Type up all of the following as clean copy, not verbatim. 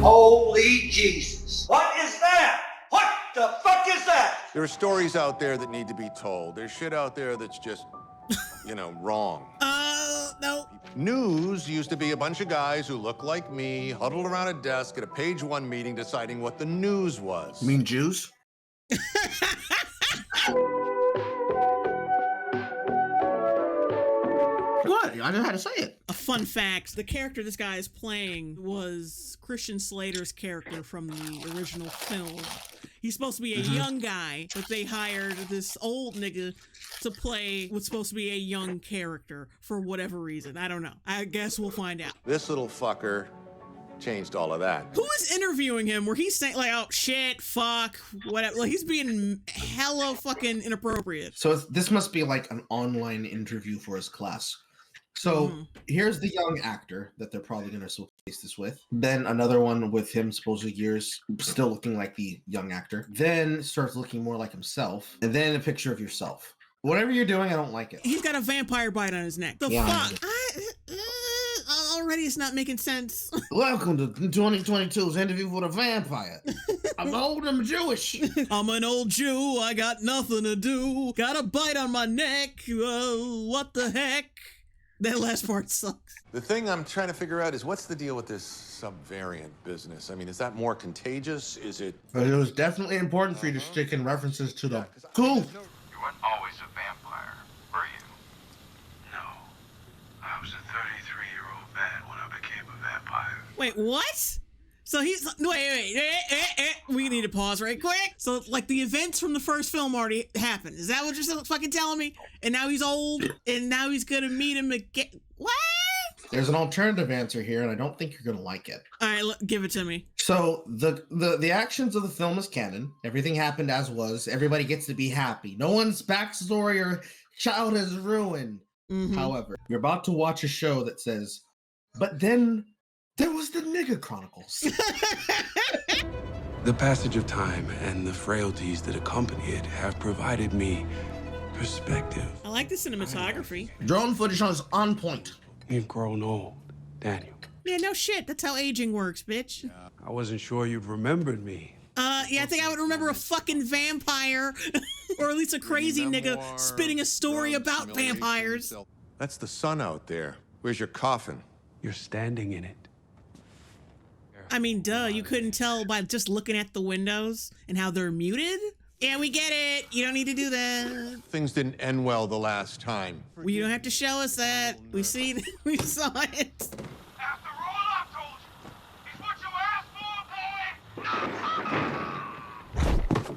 Holy Jesus. What is that? What the fuck is that? There are stories out there that need to be told. There's shit out there that's just, wrong. No. News used to be a bunch of guys who look like me, huddled around a desk at a page one meeting deciding what the news was. You mean Jews? What? I just had to say it. A fun fact, the character this guy is playing was Christian Slater's character from the original film. He's supposed to be a young guy, but they hired this old nigga to play what's supposed to be a young character for whatever reason. I don't know. I guess we'll find out. This little fucker changed all of that. Who is interviewing him where he's saying, like, oh, shit, fuck, whatever? Like, he's being hella fucking inappropriate. So this must be like an online interview for his class. So here's the young actor that they're probably going to replace this with. Then another one with him supposedly years, still looking like the young actor. Then starts looking more like himself. And then a picture of yourself. Whatever you're doing, I don't like it. He's got a vampire bite on his neck. The fuck? Already it's not making sense. Welcome to 2022's interview with a vampire. I'm old, I'm Jewish. I'm an old Jew, I got nothing to do. Got a bite on my neck, what the heck? That last part sucks. The thing I'm trying to figure out is what's the deal with this subvariant business? I mean, is that more contagious? Is it... But it was definitely important for you to stick in references to the... Cool. You weren't always a vampire, were you? No. I was a 33-year-old man when I became a vampire. Wait, what? So he's... Wait. We need to pause right quick. So, like, the events from the first film already happened. Is that what you're fucking telling me? And now he's old, and now he's gonna meet him again. What? There's an alternative answer here, and I don't think you're gonna like it. All right, give it to me. So the actions of the film is canon. Everything happened as was. Everybody gets to be happy. No one's backstory or child is ruined. However, you're about to watch a show that says, but then there was the Nigga Chronicles. The passage of time and the frailties that accompany it have provided me perspective. I like the cinematography. Drone footage is on point. You've grown old, Daniel. Yeah, no shit. That's how aging works, bitch. I wasn't sure you'd remembered me. Yeah, I think I would remember a fucking vampire. Or at least a crazy nigga spitting a story about vampires. That's the sun out there. Where's your coffin? You're standing in it. I mean, duh, you couldn't tell by just looking at the windows and how they're muted? Yeah, we get it. You don't need to do that. Things didn't end well the last time. Well, you don't have to show us that. We saw it. After all I told you, he's what you asked for,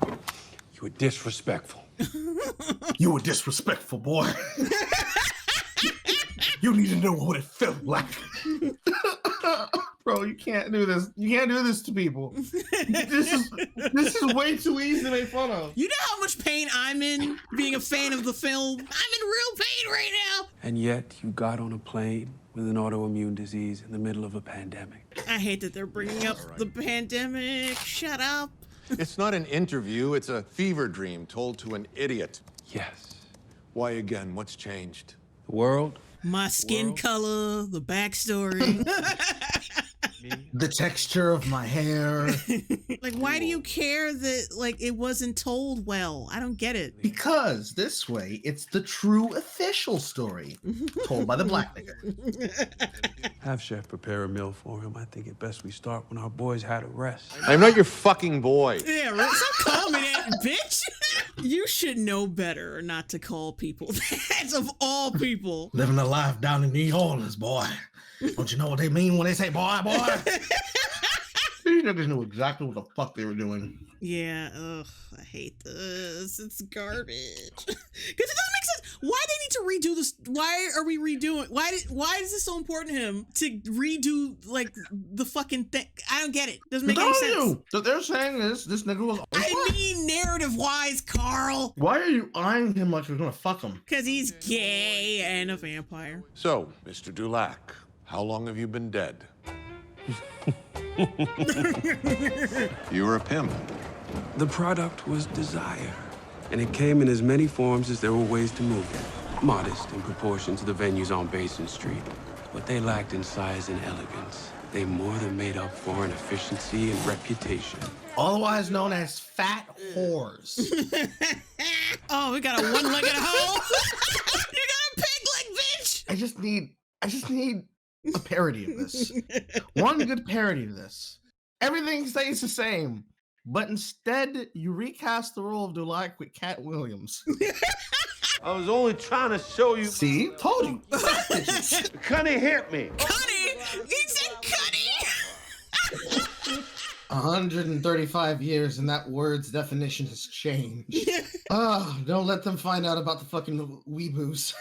boy. You were disrespectful. You were disrespectful, boy. You need to know what it felt like. Bro, you can't do this. You can't do this to people. This is way too easy to make fun of. You know how much pain I'm in being a fan of the film? I'm in real pain right now. And yet you got on a plane with an autoimmune disease in the middle of a pandemic. I hate that they're bringing up the pandemic. Shut up. It's not an interview. It's a fever dream told to an idiot. Yes. Why again? What's changed? The world? My skin color, the backstory. The texture of my hair. Like, why do you care that, like, it wasn't told well? I don't get it. Because this way, it's the true official story told by the black nigga. Have Chef prepare a meal for him. I think it best we start when our boys had a rest. I'm not your fucking boy. Yeah, right. Stop calling me that, bitch. You should know better not to call people that, of all people. Living a life down in New Orleans, boy. Don't you know what they mean when they say boy, boy? These niggas knew exactly what the fuck they were doing. Yeah, ugh, I hate this. It's garbage. Because it doesn't make sense. Why they need to redo this? Why are we redoing? Why is this so important to him to redo, like, the fucking thing? I don't get it. Doesn't make any sense. So they're saying this nigga was... I mean narrative-wise, Carl. Why are you eyeing him like you're gonna fuck him? Because he's gay and a vampire. So, Mr. Dulac, how long have you been dead? You were a pimp. The product was desire, and it came in as many forms as there were ways to move it. Modest in proportion to the venues on Basin Street. What they lacked in size and elegance, they more than made up for in efficiency and reputation. Otherwise known as fat whores. Oh, we got a one-legged hoe. You got a pig leg, bitch. I just need a parody of this. One good parody of this. Everything stays the same, but instead you recast the role of Delight with Cat Williams. I was only trying to show you. See? Told you. Cunny hit me. Cuddy! He said Cuddy! 135 years and that word's definition has changed. Don't let them find out about the fucking weeboos.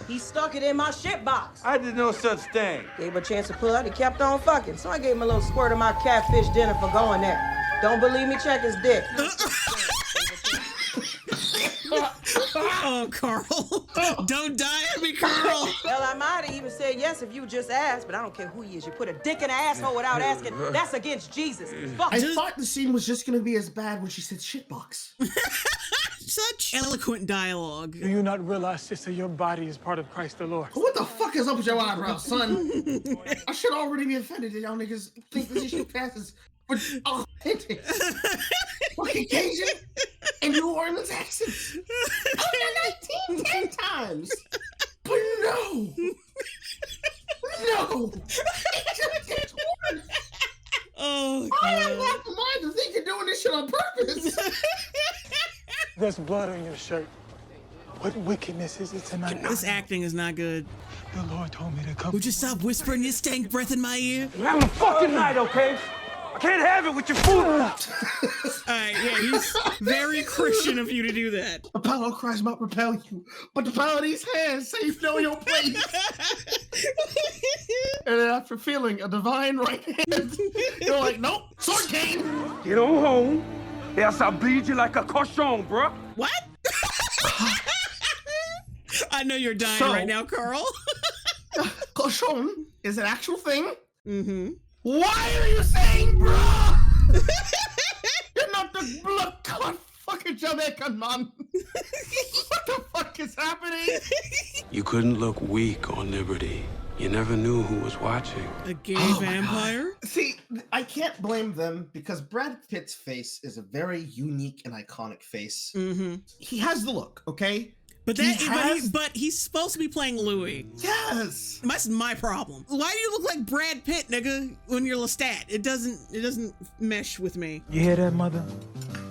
He stuck it in my shit box. I did no such thing. Gave him a chance to pull out, he kept on fucking. So I gave him a little squirt of my catfish dinner for going there. Don't believe me? Check his dick. Oh, Carl. Don't die at me, Carl. Well, I might have even said yes if you just asked, but I don't care who he is. You put a dick in an asshole without asking, that's against Jesus. Fuck. I thought the scene was just gonna be as bad when she said shitbox. Such eloquent dialogue. Do you not realize, sister, your body is part of Christ the Lord? What the fuck is up with your eyebrows, son? I should already be offended that y'all niggas think this shit passes for authentic. Fucking Cajun and New Orleans accents. I've done 10 times. But no. No. It just worse. Oh, I have God. half the mind to think you're doing this shit on purpose. There's blood on your shirt. What wickedness is it tonight? This acting is not good. The Lord told me to come. Would you stop whispering your stank breath in my ear? I'm having a fucking night, okay? I can't have it with your food. Alright, yeah, he's very Christian of you to do that. Apollo cries might repel you, but the power of these hands say you know your place. And then after feeling a divine right hand, you're like, nope, sword cane. Get on home, else I'll bleed you like a cochon, bruh. What? I know you're dying So- right now, Carl. Cochon is an actual thing. Mm-hmm. Why are you saying, bro? You're not the blood clot fucking Jamaican man. What the fuck is happening? You couldn't look weak on liberty. You never knew who was watching. A gay Oh my vampire? See, I can't blame them because Brad Pitt's face is a very unique and iconic face. Mm-hmm. He has the look, okay? But He that, has- but he's supposed to be playing Louis. Yes. That's my problem. Why do you look like Brad Pitt, nigga, when you're Lestat? It doesn't mesh with me. You hear that, mother?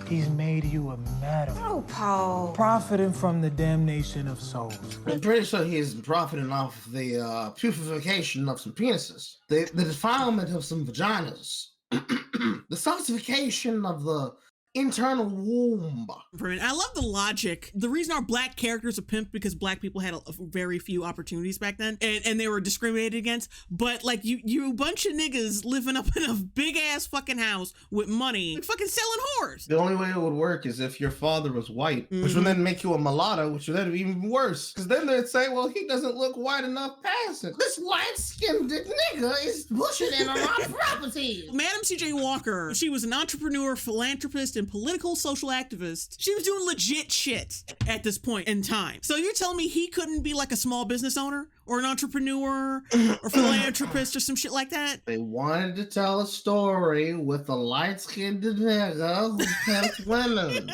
He's made you a madam. Oh, Paul. Profiting from the damnation of souls. I'm pretty sure he's profiting off the purification of some penises, the defilement of some vaginas, the saltification of the internal womb. I love the logic. The reason our black characters are pimped because black people had a very few opportunities back then, and they were discriminated against. But like you bunch of niggas living up in a big ass fucking house with money, like, fucking selling whores. The only way it would work is if your father was white, which would then make you a mulatto, which would then be even worse. Because then they'd say, well, he doesn't look white enough past it. This light-skinned nigga is pushing in on our property. Madam C.J. Walker, she was an entrepreneur, philanthropist, and political social activist. She was doing legit shit at this point in time. So you're telling me he couldn't be like a small business owner or an entrepreneur or philanthropist or some shit like that? They wanted to tell a story with a light-skinned nigga who pimped women.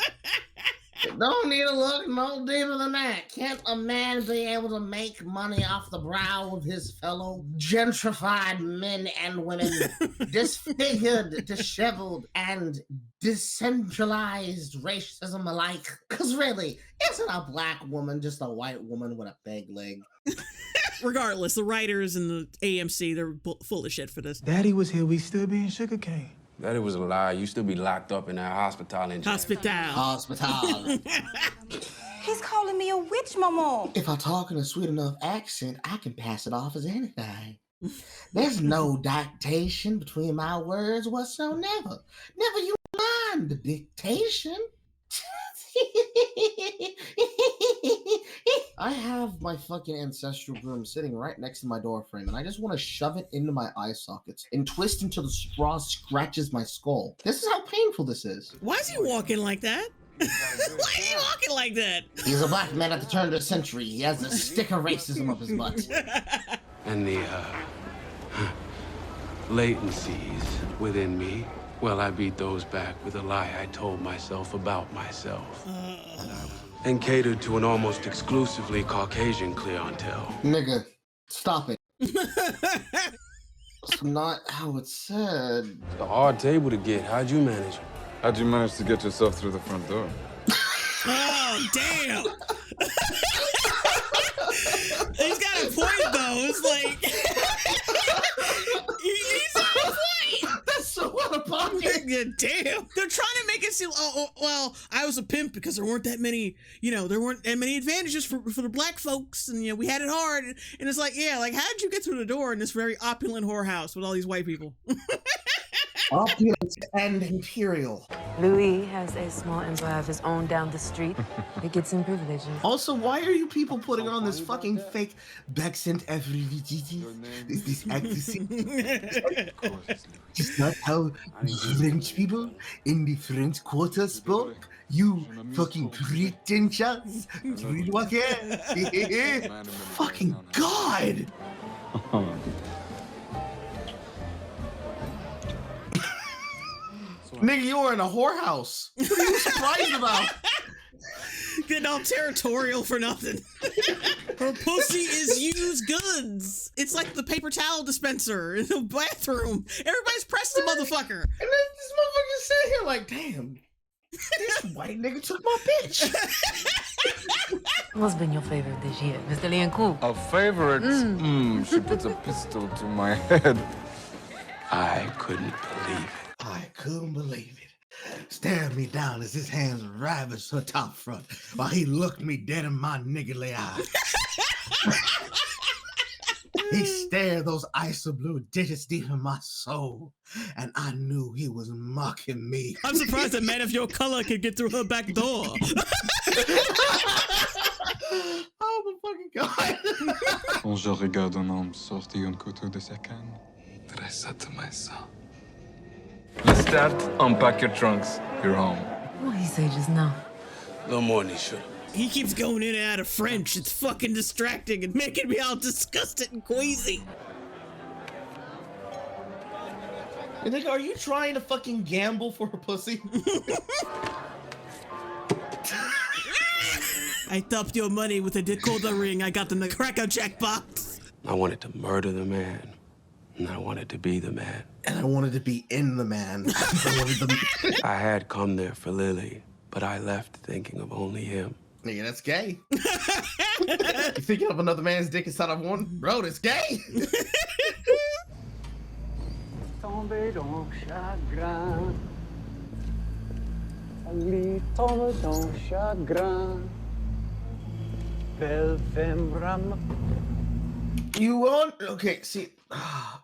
It don't need to look no deeper than that. Can't a man be able to make money off the brow of his fellow gentrified men and women, disfigured, disheveled, and decentralized racism alike? Because really, isn't a black woman just a white woman with a peg leg? Regardless, the writers and the AMC, they're full of shit for this. Daddy was here, we still being sugarcane. That it was a lie. You still be locked up in that hospital in jail. Hospital. He's calling me a witch, Mama. If I talk in a sweet enough accent, I can pass it off as anything. There's no dictation between my words whatsoever. Never you mind the dictation. I have my fucking ancestral broom sitting right next to my door frame, and I just want to shove it into my eye sockets and twist until the straw scratches my skull. This is how painful this is. Why is he walking like that? Why is he walking like that? He's a black man at the turn of the century. He has a stick of racism up his butt. And the, latencies within me, well, I beat those back with a lie I told myself about myself. And catered to an almost exclusively Caucasian clientele. Nigga, stop it. It's not how it's said. It's a hard table to get. How'd you manage it? How'd you manage to get yourself through the front door? Oh, damn. He's got a point, though. It's like... he's got a point. That's so out of pocket. Yeah, damn. They're trying to make it seem, well, I was a pimp because there weren't that many, there weren't that many advantages for the black folks, and, we had it hard. And it's like, yeah, like, how did you get through the door in this very opulent whorehouse with all these white people? Opulent and imperial. Louis has a small empire of his own down the street. It gets him privileges. Also, why are you people putting on this fucking fake accent every this accent? Is that how French people in the French Quarter spoke? You fucking pretentious. Fucking God! Nigga, you were in a whorehouse. What are you surprised about? Getting all territorial for nothing. Her pussy is used goods. It's like the paper towel dispenser in the bathroom. Everybody's pressed the motherfucker. And then this motherfucker sitting here like, damn, this white nigga took my bitch. What's been your favorite this year, Mr. Liancourt? A favorite? She puts a pistol to my head. I couldn't believe it. I couldn't believe it. Stared me down as his hands ravaged her top front while he looked me dead in my niggly eye. He stared those ice blue digits deep in my soul, and I knew he was mocking me. I'm surprised a man of your color could get through her back door. Oh my fucking God. Quand je regarde un homme sortir un couteau de sa canne, that I said to myself, Lestat, unpack your trunks. You're home. What did he say just now? A little more than he should. He keeps going in and out of French. It's fucking distracting and making me all disgusted and queasy. And nigga, are you trying to fucking gamble for her pussy? I thumped your money with a decoder ring I got in the Cracker Jack box. I wanted to murder the man. And I wanted to be the man. And I wanted to be in the man. I had come there for Lily, but I left thinking of only him. Nigga, that's gay. You thinking of another man's dick inside of one? Bro, that's gay. Tomber dans chagrin. Ali tombe dans chagrin. Belle femme rame. You want okay, see,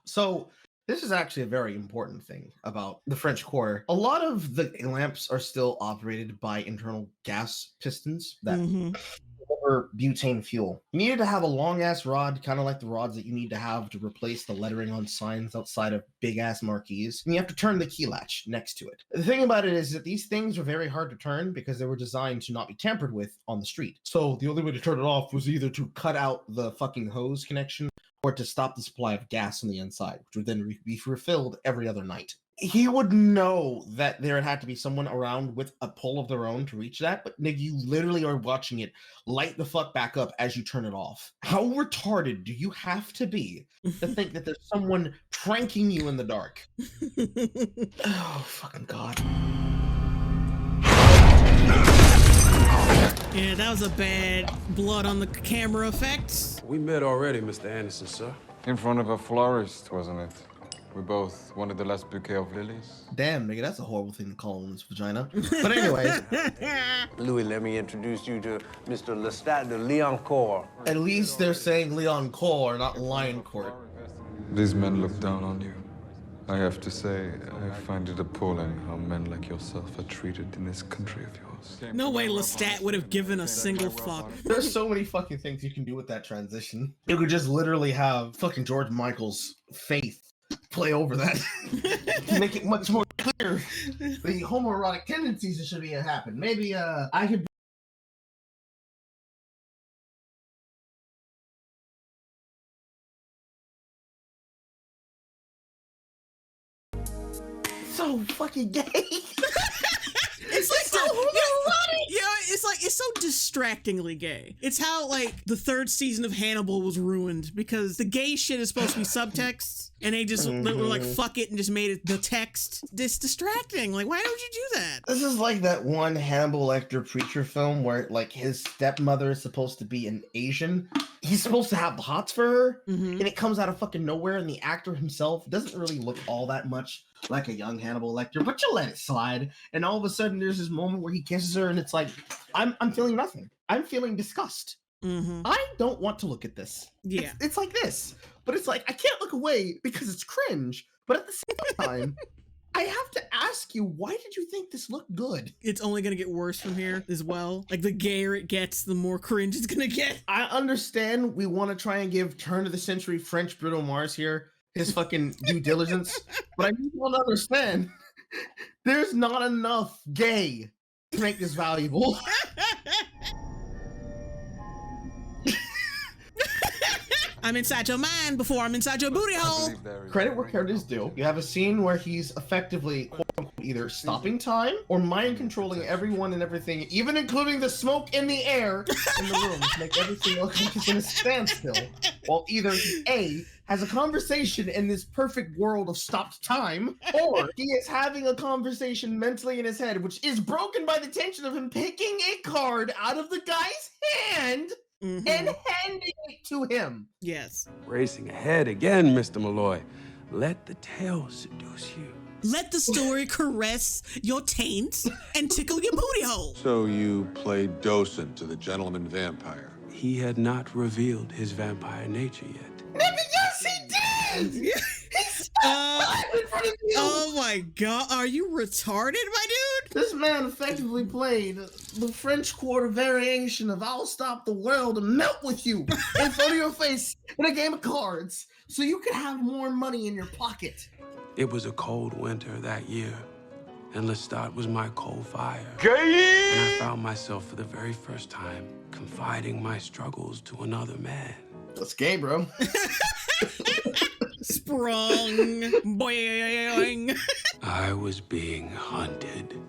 so this is actually a very important thing about the French Quarter. A lot of the lamps are still operated by internal gas pistons that deliver butane fuel. You needed to have a long ass rod, kind of like the rods that you need to have to replace the lettering on signs outside of big ass marquees. And you have to turn the key latch next to it. The thing about it is that these things are very hard to turn because they were designed to not be tampered with on the street. So the only way to turn it off was either to cut out the fucking hose connection or to stop the supply of gas on the inside, which would then be refilled every other night. He would know that there had to be someone around with a pull of their own to reach that, but nigga, you literally are watching it light the fuck back up as you turn it off. How retarded do you have to be to think that there's someone pranking you in the dark? Oh, fucking God. Yeah, that was a bad blood on the camera effect. We met already, Mr. Anderson, sir. In front of a florist, wasn't it? We both wanted the last bouquet of lilies. Damn, nigga, that's a horrible thing to call a woman's vagina. But anyways. Louis, let me introduce you to Mr. Lestat de Liancourt. At least they're saying Liancourt, not Lioncourt. These men look down on you. I have to say, I find it appalling how men like yourself are treated in this country of yours. No way Lestat would have given a single fuck. There's so many fucking things you can do with that transition. You could just literally have fucking George Michael's Faith play over that to make it much more clear the homoerotic tendencies that should be happen. Maybe I could so fucking gay. It's like it's so distractingly gay. It's how like the third season of Hannibal was ruined because the gay shit is supposed to be subtext, and they just were like fuck it and just made it the text. It's distracting. Like, why don't you do that? This is like that one Hannibal Lecter preacher film where like his stepmother is supposed to be an Asian. He's supposed to have the hots for her, and it comes out of fucking nowhere, and the actor himself doesn't really look all that much like a young Hannibal Lecter, but you let it slide. And all of a sudden there's this moment where he kisses her and it's like, I'm feeling nothing. I'm feeling disgust. I don't want to look at this. Yeah. It's like this, but it's like, I can't look away because it's cringe. But at the same time, I have to ask you, why did you think this looked good? It's only going to get worse from here as well. Like, the gayer it gets, the more cringe it's going to get. I understand we want to try and give turn of the century French Bruno Mars here his fucking due diligence, but I don't understand. There's not enough gay to make this valuable. I'm inside your mind before I'm inside your booty hole. Credit where credit is due. You have a scene where he's effectively quote unquote, either stopping time or mind controlling everyone and everything, even including the smoke in the air in the room to make everything look like it's in a standstill. While either A has a conversation in this perfect world of stopped time, or he is having a conversation mentally in his head, which is broken by the tension of him picking a card out of the guy's hand and handing it to him. Yes. Racing ahead again, Mr. Malloy. Let the tale seduce you. Let the story caress your taint and tickle your booty hole. So you played docent to the gentleman vampire. He had not revealed his vampire nature yet. Yes, he did! He's in front of you! Oh my god, are you retarded, my dude? This man effectively played the French Quarter variation of I'll stop the world and melt with you in front of your face in a game of cards so you could have more money in your pocket. It was a cold winter that year, and Lestat was my cold fire. Gay! And I found myself for the very first time confiding my struggles to another man. That's gay, bro. Sprung. Boing. I was being hunted,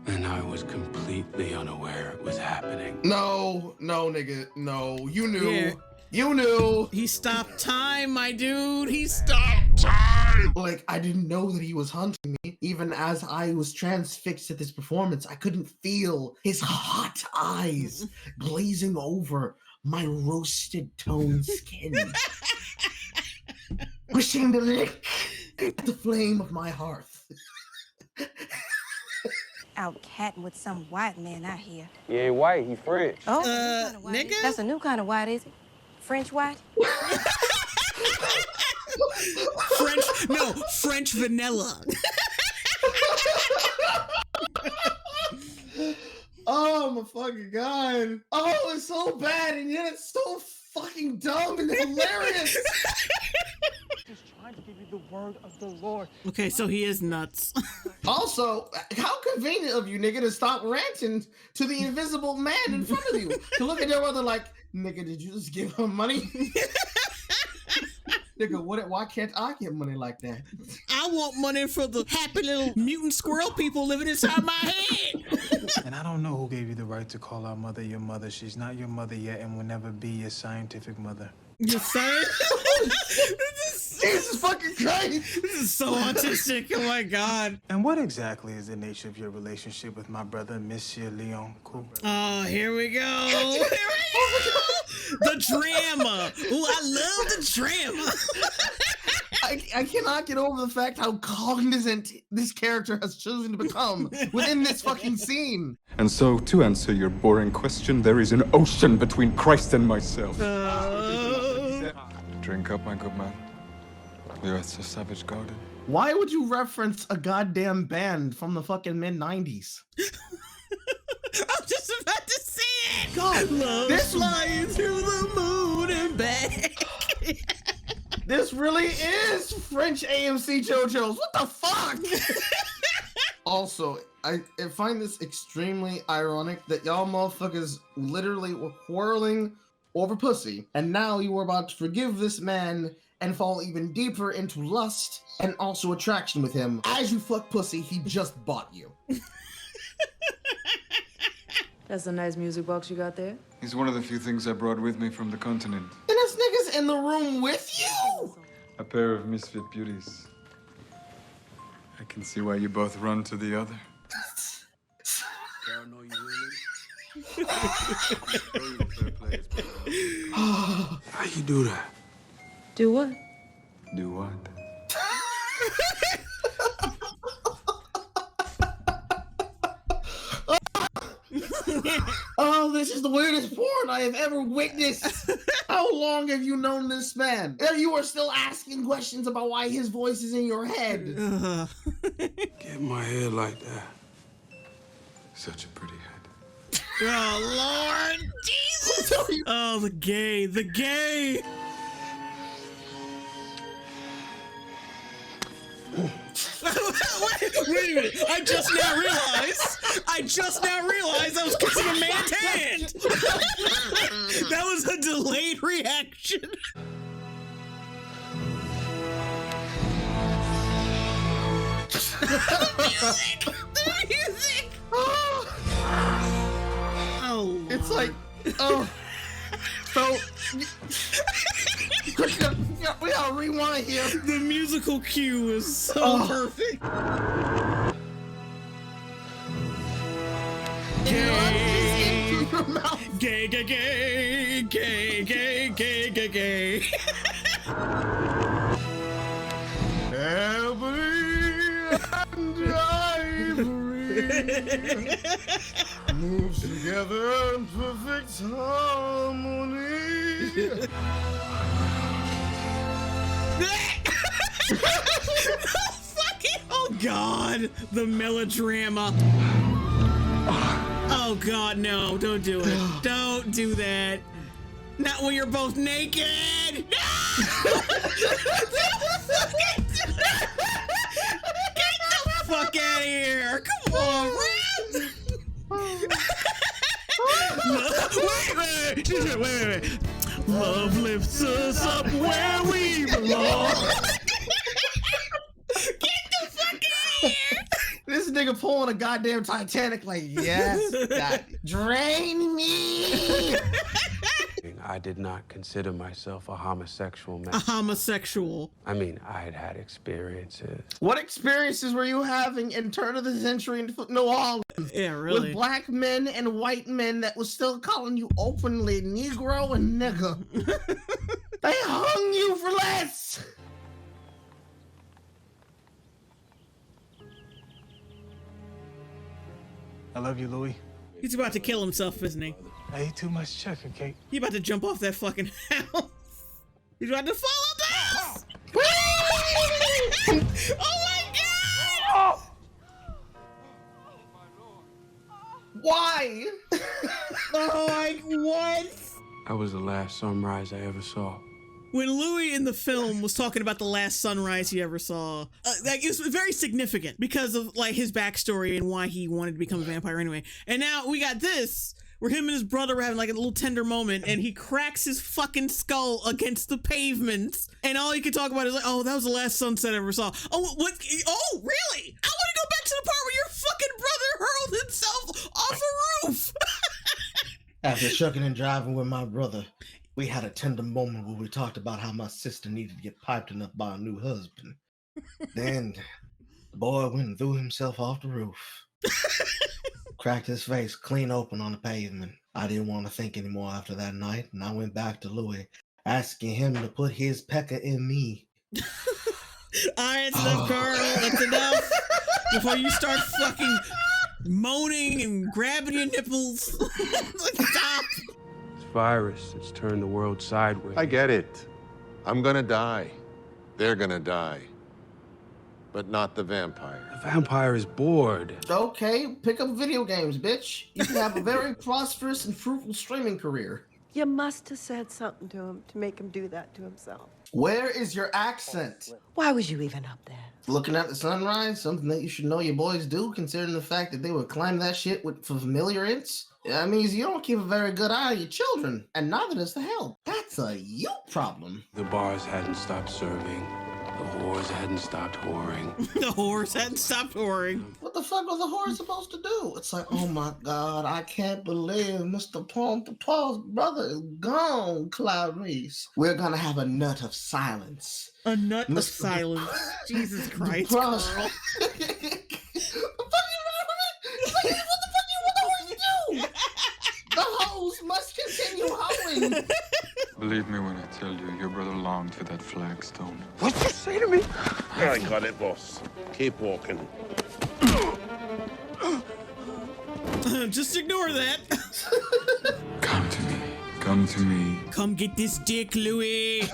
and I was completely unaware it was happening. No, nigga, no. You knew. Yeah. You knew. He stopped time, my dude. He stopped time. Like, I didn't know that he was hunting me. Even as I was transfixed at this performance, I couldn't feel his hot eyes glazing over my roasted toned skin. Wishing to lick the flame of my hearth. Out catting with some white man out here. He ain't white, he French. Oh, that's a new kind of white. Nigga? That's a new kind of white, is it? French white? French vanilla. Oh my fucking god. Oh, it's so bad and yet it's so fucking dumb and hilarious. Just trying to give you the word of the Lord. Okay, so he is nuts. Also, how convenient of you, nigga, to stop ranting to the invisible man in front of you. To look at your brother like, nigga, did you just give him money? Nigga, why can't I get money like that? I want money for the happy little mutant squirrel people living inside my head. And I don't know who gave you the right to call our mother your mother. She's not your mother yet and will never be your scientific mother. You say? Jesus fucking Christ! This is so autistic. Oh my god. And what exactly is the nature of your relationship with my brother, Monsieur Leonco? Oh, here we go. Here we go. The drama. Ooh, I love the drama. I cannot get over the fact how cognizant this character has chosen to become within this fucking scene. And so, to answer your boring question, there is an ocean between Christ and myself. Drink up, my good man. The earth's a savage garden. Why would you reference a goddamn band from the fucking mid-90s? I'm just about to say it. God, love this flying through the moon and back. This really is French AMC JoJo's. What the fuck? Also, I find this extremely ironic that y'all motherfuckers literally were quarreling over pussy, and now you were about to forgive this man and fall even deeper into lust and also attraction with him. As you fuck pussy, he just bought you. That's a nice music box you got there. He's one of the few things I brought with me from the continent. And this nigga's in the room with you? A pair of misfit beauties. I can see why you both run to the other. How you do that? Do what? Do what? Oh, this is the weirdest porn I have ever witnessed. How long have you known this man? And you are still asking questions about why his voice is in your head. Get my head like that. Such a pretty head. Oh, Lord Jesus! Oh, the gay, the gay! Wait a minute! I just now realized I was kissing a man's hand! That was a delayed reaction. The music! Oh. It's like, oh. So, we gotta rewind here. The musical cue is so perfect. Gay, gay, gay, gay, gay, gay, gay, gay, gay. Ebony and ivory moves together in perfect harmony. Oh God, the melodrama. Oh God, no, don't do it. Don't do that. Not when you're both naked. No! Get the fuck out of here. Come on, man. Wait. Love lifts us up where we belong. Get the fuck out of here. This nigga pulling a goddamn Titanic like, yes, God, drain me. I did not consider myself a homosexual man. A homosexual. I mean, I had experiences. What experiences were you having in turn of the century in New Orleans? Yeah, really. With black men and white men that was still calling you openly Negro and nigga. They hung you for less. I love you, Louis. He's about to kill himself, isn't he? I ate too much checker cake. He's about to jump off that fucking house. He's about to fall off the house. Oh my God! Why? Oh my, what? That was the last sunrise I ever saw. When Louis in the film was talking about the last sunrise he ever saw, like, it was very significant because of like his backstory and why he wanted to become a vampire anyway. And now we got this, where him and his brother were having like a little tender moment, and he cracks his fucking skull against the pavement, and all he could talk about is like, oh, that was the last sunset I ever saw. Oh, what? Oh, really? I want to go back to the part where your fucking brother hurled himself off a roof. After shucking and driving with my brother, we had a tender moment where we talked about how my sister needed to get piped enough by a new husband. Then the boy went and threw himself off the roof. Cracked his face clean open on the pavement. I didn't want to think anymore after that night, and I went back to Louis, asking him to put his pecker in me. All right, it's enough, Carl. That's enough. Before you start fucking moaning and grabbing your nipples. Stop. This virus has turned the world sideways. I get it. I'm gonna die. They're gonna die. But not the vampire. The vampire is bored. Okay, pick up video games, bitch. You can have a very prosperous and fruitful streaming career. You must have said something to him to make him do that to himself. Where is your accent? Why was you even up there? Looking at the sunrise, something that you should know your boys do, considering the fact that they would climb that shit for familiar ints. That means you don't keep a very good eye on your children, and neither does the help. That's a you problem. The bars hadn't stopped serving. The whores hadn't stopped whoring. The whores hadn't stopped whoring. What the fuck was the whore supposed to do? It's like, oh my God, I can't believe Mr. Paul's brother is gone, Clarice. We're gonna have a nut of silence. A nut of silence. Jesus Christ. What the fuck you do? The hoes must continue hoeing. Believe me when I tell you, your brother longed for that flagstone. What'd you say to me? I got it, boss. Keep walking. Just ignore that. Come to me. Come to me. Come get this dick, Louis.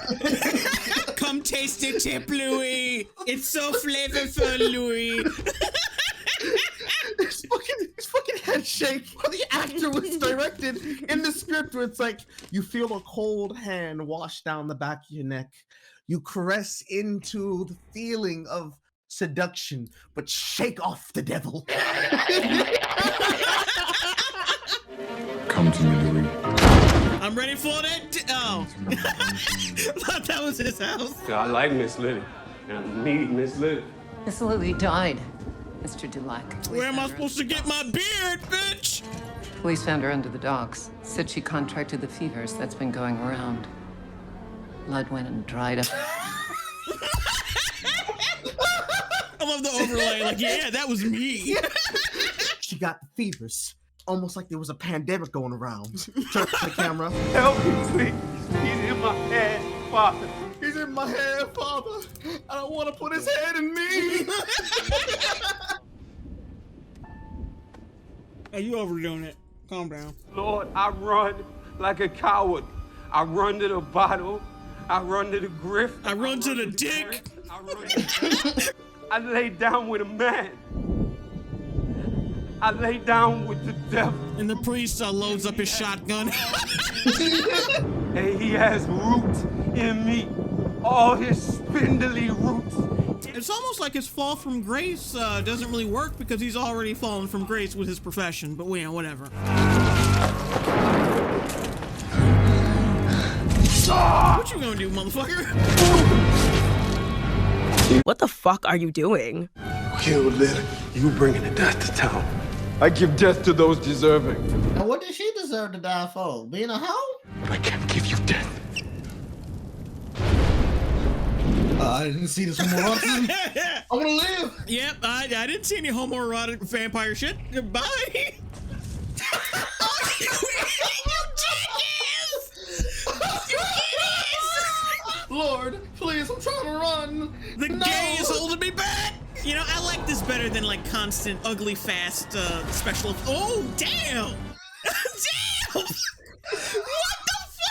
Come taste the tip, Louis. It's so flavorful, Louis. His fucking head shake. The actor was directed in the script where it's like, you feel a cold hand wash down the back of your neck. You caress into the feeling of seduction, but shake off the devil. Come to me, Louis. I'm ready for that. Oh. Thought that was his house. I like Miss Lily. I need Miss Lily. Miss Lily died, Mr. Dulac. Where am I supposed to get my beard, bitch? Police found her under the docks. Said she contracted the fevers that's been going around. Blood went and dried up. I love the overlay. Like, yeah, that was me. She got the fevers. Almost like there was a pandemic going around. Turn to the camera. Help me, please. He's in my head, Father. He's in my head, Father. I don't want to put his head in me. Hey, you overdoing it. Calm down. Lord, I run like a coward. I run to the bottle. I run to the grift. I run to the dick. I lay down with a man. I lay down with the devil. And the priest loads up his shotgun. And he has roots in me. All his spindly roots. It's almost like his fall from grace doesn't really work because he's already fallen from grace with his profession. But yeah, whatever. What you gonna do, motherfucker? What the fuck are you doing? Kill Lily. You bringing the death to town. I give death to those deserving. Now, what did she deserve to die for? Being a hoe? But I can't give you death. I didn't see this homoeroticism. I'm gonna live. Yep, I didn't see any homoerotic vampire shit. Goodbye. Oh, you Lord, please, I'm trying to run. The gay is holding me back. You know, I like this better than like constant, ugly, fast special. Oh, damn. Damn. What the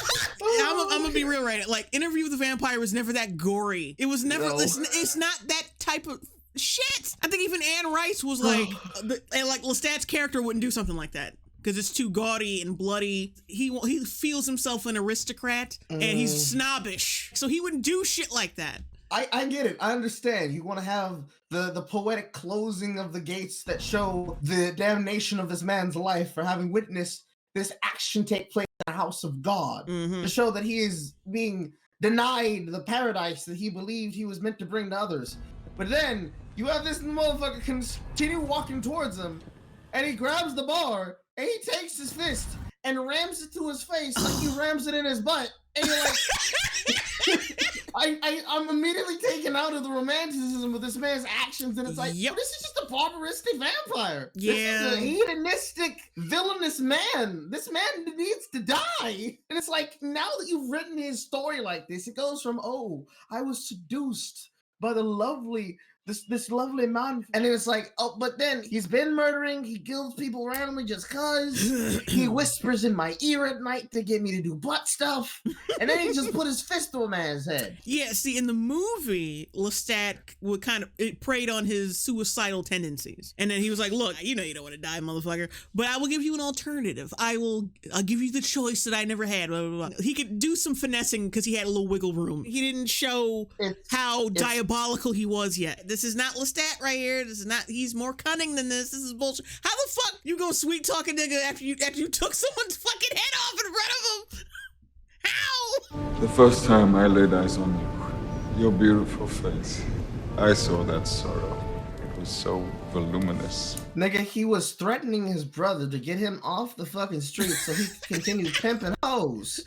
fuck? I'm gonna be real right now. Like, Interview with the Vampire was never that gory. It was never. It's not that type of shit. I think even Anne Rice was like, like Lestat's character wouldn't do something like that because it's too gaudy and bloody. He feels himself an aristocrat and he's snobbish, so he wouldn't do shit like that. I get it. I understand. You want to have the poetic closing of the gates that show the damnation of this man's life for having witnessed this action take place in the house of God, to show that he is being denied the paradise that he believed he was meant to bring to others. But then you have this motherfucker continue walking towards him, and he grabs the bar and he takes his fist and rams it to his face like he rams it in his butt, and you're like, I'm immediately taken out of the romanticism of this man's actions, and it's like, this is just a barbaristic vampire. Yeah. This is a hedonistic, villainous man. This man needs to die. And it's like, now that you've written his story like this, it goes from, oh, I was seduced by the lovely, this lovely man, and then it's like, oh, but then he's been murdering, he kills people randomly just cause, he whispers in my ear at night to get me to do butt stuff, and then he just put his fist to a man's head. Yeah, see, in the movie, Lestat would it preyed on his suicidal tendencies, and then he was like, look, you know you don't want to die, motherfucker, but I will give you an alternative. I'll give you the choice that I never had, blah, blah, blah. He could do some finessing because he had a little wiggle room. He didn't show how diabolical he was yet. The This is not Lestat right here. This is not. He's more cunning than this. This is bullshit. How the fuck you go sweet talk a nigga after you took someone's fucking head off in front of him? How? The first time I laid eyes on you, your beautiful face, I saw that sorrow. It was so voluminous. Nigga, he was threatening his brother to get him off the fucking street so he could continue pimping hoes.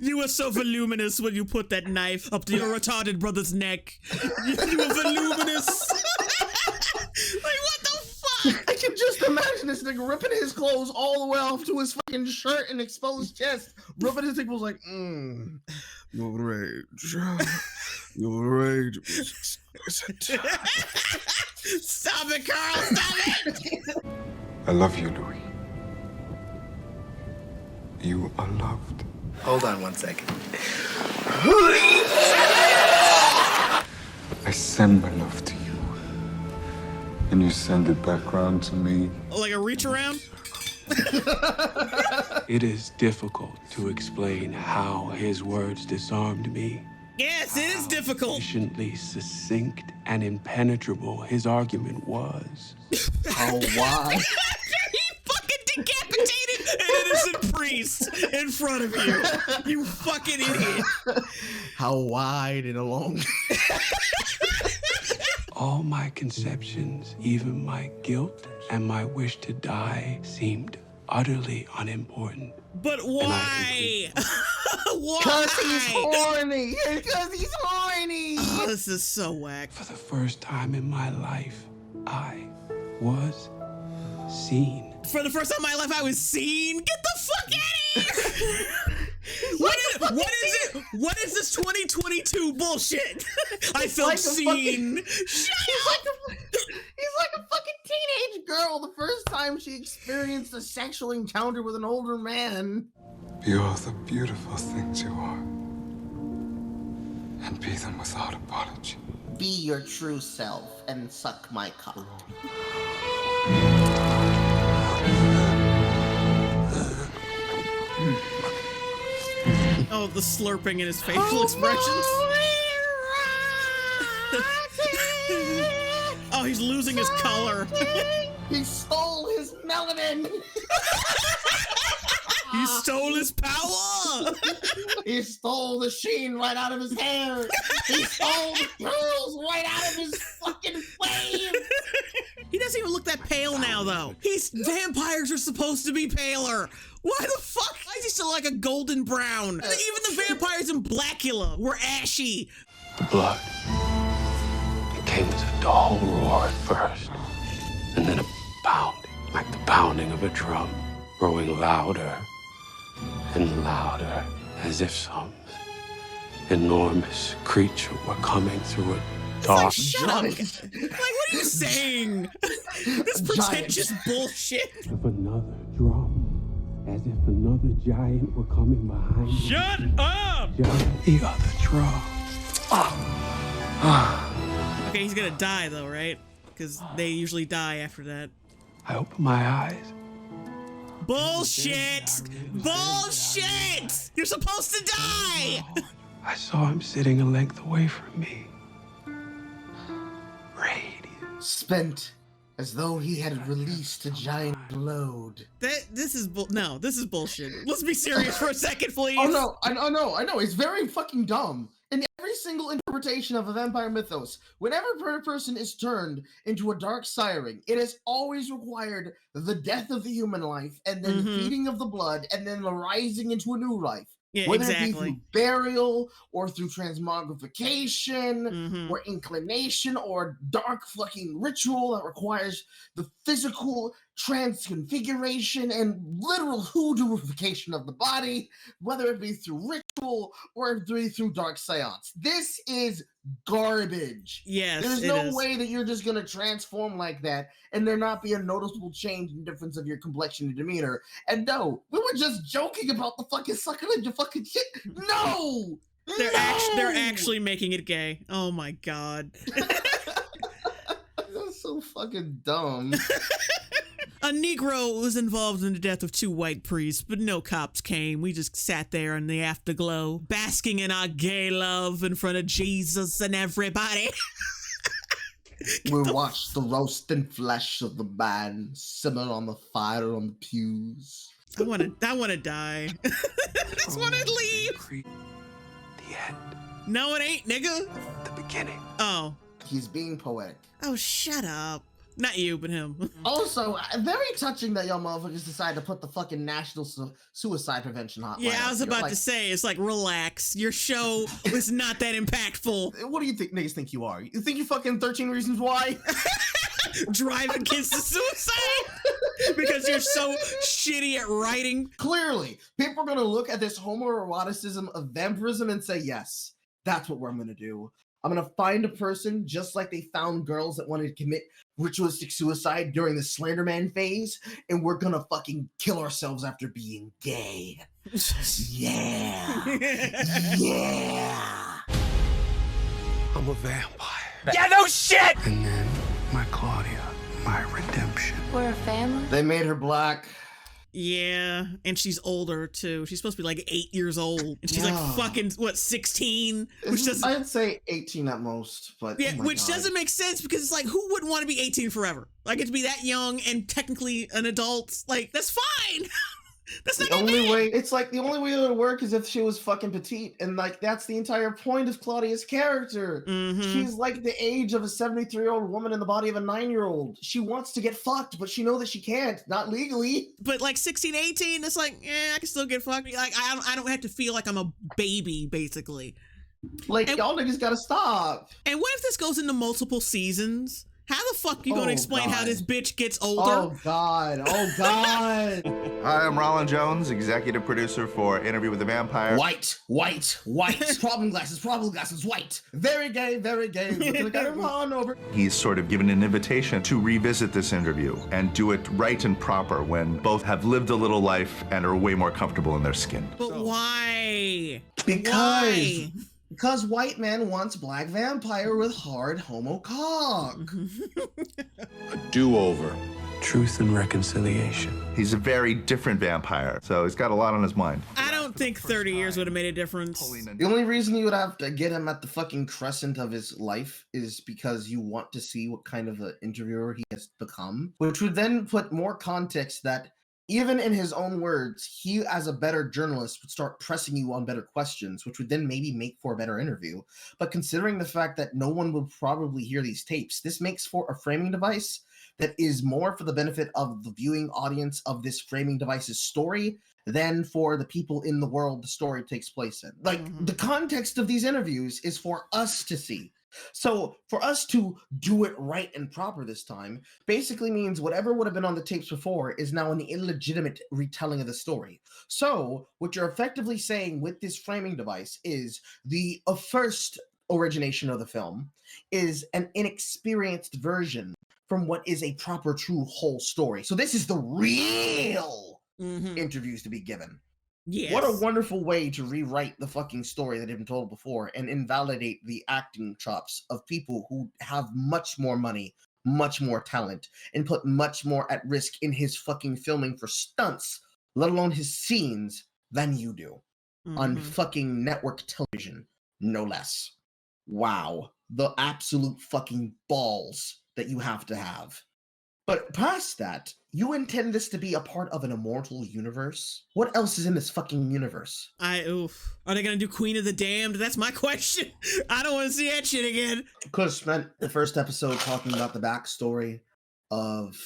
You were so voluminous when you put that knife up to your retarded brother's neck. You were voluminous. Like, what the fuck? I can just imagine this nigga ripping his clothes all the way off to his fucking shirt and exposed chest, rubbing his nipples like, your rage. Your rage was exquisite. Stop it, Carl! Stop it! I love you, Louis. You are loved. Hold on 1 second. I send my love to you. And you send it back round to me. Like a reach around? It is difficult to explain how his words disarmed me. Yes, it is difficult. Sufficiently succinct and impenetrable his argument was. How wide? He fucking decapitated an innocent priest in front of you. You fucking idiot. How wide and long. All my conceptions, even my guilt and my wish to die, seemed utterly unimportant. But why? Why? Because he's horny. Because he's horny. Oh, this is so whack. For the first time in my life, I was seen. For the first time in my life, I was seen. Get the fuck out of here! What is this 2022 bullshit? I felt like seen. He's like a fucking teenage girl the first time she experienced a sexual encounter with an older man. Be all the beautiful things you are. And be them without apology. Be your true self and suck my cock. Oh, the slurping in his facial expressions. Oh, he's losing his color. He stole his melanin. He stole his power. He stole the sheen right out of his hair. He stole the pearls right out of his fucking flame. He doesn't even look that pale now, though. Vampires are supposed to be paler. Why the fuck? Why is he still like a golden brown? Even the vampires in Blackula were ashy. The blood. It came as a dull roar at first, and then a pounding, like the pounding of a drum, growing louder and louder, as if some enormous creature were coming through a dark. Shut up! Like, what are you saying? This pretentious bullshit. Of another drum, as if another giant were coming behind me. Shut up! The other drum. Okay, he's gonna die though, right? Because they usually die after that. I opened my eyes. Bullshit! Bullshit! You're supposed to die! I saw him sitting a length away from me. Spent as though he had released a giant load. This is bullshit. Let's be serious for a second, please. Oh no, I know. It's very fucking dumb. In every single interpretation of a vampire mythos, whenever a person is turned into a dark siren, it has always required the death of the human life, and then the feeding of the blood, and then the rising into a new life. Yeah, Whether exactly. it be through burial, or through transmogrification, or inclination, or dark fucking ritual that requires the physical transconfiguration and literal hoodooification of the body, whether it be through ritual or through dark seance. This is garbage. Yes, There's it no is. way that you're just gonna transform like that and there not be a noticeable change in difference of your complexion and demeanor. And no, we were just joking about the fucking sucking into fucking shit. No! They're actually making it gay. Oh my god. That's so fucking dumb. A Negro was involved in the death of 2 white priests, but no cops came. We just sat there in the afterglow, basking in our gay love in front of Jesus and everybody. We watched the roasting flesh of the man simmer on the fire on the pews. I want to die. I just want to leave. The end. No, it ain't, nigga. The beginning. Oh. He's being poetic. Oh, shut up. Not you, but him. Also, very touching that y'all motherfuckers decided to put the fucking National Suicide Prevention Hotline. Yeah, I was about to say, it's like, relax. Your show was not that impactful. What do you think niggas think you are? You think you fucking 13 Reasons Why? Driving kids to suicide? Because you're so shitty at writing? Clearly, people are going to look at this homoeroticism of vampirism and say, yes, that's what I'm going to do. I'm going to find a person just like they found girls that wanted to commit ritualistic suicide during the Slenderman phase, and we're going to fucking kill ourselves after being gay. Yeah. Yeah. I'm a vampire. Yeah, no shit! And then my Claudia, my redemption. We're a family. They made her black. Yeah, and she's older too. She's supposed to be like 8 years old, and she's like fucking 16, which doesn't. I'd say 18 at most, but yeah, which doesn't make sense because it's like, who wouldn't want to be 18 forever? Like, to be that young and technically an adult, like, that's fine. That's not the only way. It's like the only way it would work is if she was fucking petite, and like that's the entire point of Claudia's character. She's like the age of a 73-year-old woman in the body of a 9-year-old. She wants to get fucked, but she knows that she can't, not legally. But like 16, 18, it's like, I can still get fucked. Like I don't have to feel like I'm a baby, basically. Like, y'all niggas gotta stop. And what if this goes into multiple seasons? How the fuck you gonna explain how this bitch gets older? Oh God! Oh God! Hi, I'm Roland Jones, executive producer for Interview with the Vampire. White. Problem glasses, white. Very gay, very gay. Looking at him on over. He's sort of given an invitation to revisit this interview and do it right and proper when both have lived a little life and are way more comfortable in their skin. But why? Because white man wants black vampire with hard homo cock. A do-over. Truth and reconciliation. He's a very different vampire, so he's got a lot on his mind. I don't think 30 years would have made a difference. The only reason you would have to get him at the fucking crescent of his life is because you want to see what kind of an interviewer he has become, which would then put more context that even in his own words, he, as a better journalist, would start pressing you on better questions, which would then maybe make for a better interview. But considering the fact that no one would probably hear these tapes, this makes for a framing device that is more for the benefit of the viewing audience of this framing device's story than for the people in the world the story takes place in. Like, the context of these interviews is for us to see. So for us to do it right and proper this time basically means whatever would have been on the tapes before is now an illegitimate retelling of the story. So what you're effectively saying with this framing device is the first origination of the film is an inexperienced version from what is a proper, true, whole story. So this is the real interviews to be given. Yes. What a wonderful way to rewrite the fucking story that had been told before and invalidate the acting chops of people who have much more money, much more talent, and put much more at risk in his fucking filming for stunts, let alone his scenes, than you do on fucking network television, no less. Wow. The absolute fucking balls that you have to have. But past that, you intend this to be a part of an immortal universe? What else is in this fucking universe? Are they gonna do Queen of the Damned? That's my question. I don't want to see that shit again. Could have spent the first episode talking about the backstory of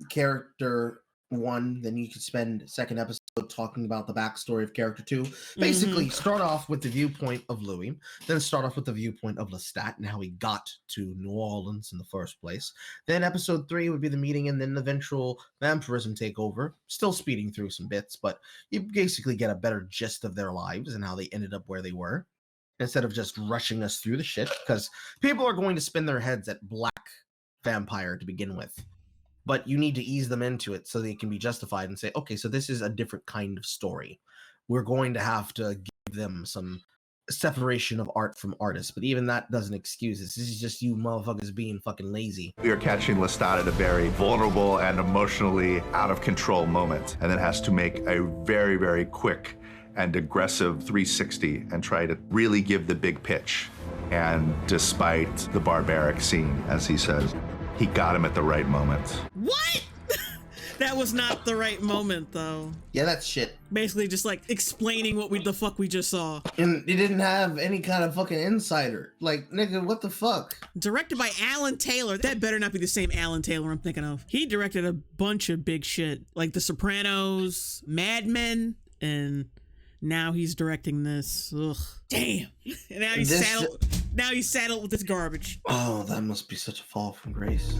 character 1, then you could spend second episode talking about the backstory of character 2. Basically, start off with the viewpoint of Louis, then start off with the viewpoint of Lestat and how he got to New Orleans in the first place. Then episode 3 would be the meeting and then the eventual vampirism takeover. Still speeding through some bits, but you basically get a better gist of their lives and how they ended up where they were, instead of just rushing us through the shit, because people are going to spin their heads at black vampire to begin with. But you need to ease them into it so they can be justified and say, okay, so this is a different kind of story. We're going to have to give them some separation of art from artist, but even that doesn't excuse this. This is just you motherfuckers being fucking lazy. We are catching Lestat at a very vulnerable and emotionally out of control moment, and then has to make a very, very quick and aggressive 360 and try to really give the big pitch. And despite the barbaric scene, as he says, he got him at the right moment. What? That was not the right moment, though. Yeah, that's shit. Basically just like explaining what the fuck we just saw. And he didn't have any kind of fucking insider. Like, nigga, what the fuck? Directed by Alan Taylor. That better not be the same Alan Taylor I'm thinking of. He directed a bunch of big shit, like The Sopranos, Mad Men, and now he's directing this. Ugh. Damn. And now he's saddled with this garbage. Oh, that must be such a fall from grace.